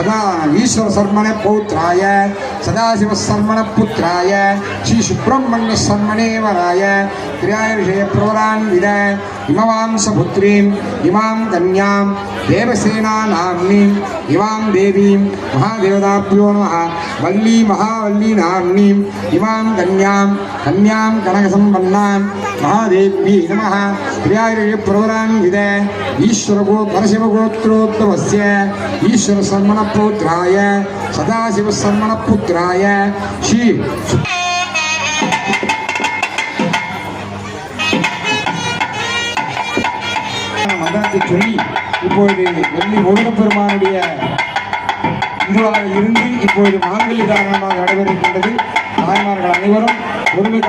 सदा ईश्वर शर्मणे पौत्राय सदाशिव शर्मण पुत्राय श्री सुब्रह्मण्य शर्मणे वराय क्रियाय विषय प्रवरान्विद इमवां सपुत्रीं इमां कन्यां देवसेना नाम्नीं इमां देवीं महादेवताभ्यो नमः वल्ली महावल्ली नाम्नीं इमां कन्यां कनकसम्पन्नां महादेव्यै नमः क्रियाय विषय प्रवरान्विद ईश्वरगो परशिवगोत्रोद्भवस्य ईश्वर शर्मण पौत्राय सदाशिव शर्मण पुत्राय श्री மந்திரத்தை சொல்லி இப்பொழுது வெள்ளி முருகப்பெருமானுடைய இதுவாக இருந்து இப்பொழுது மாங்கல்ய தாரணமாக நடைபெறுகின்றது. தாய்மார்கள் அனைவரும் பொறுமை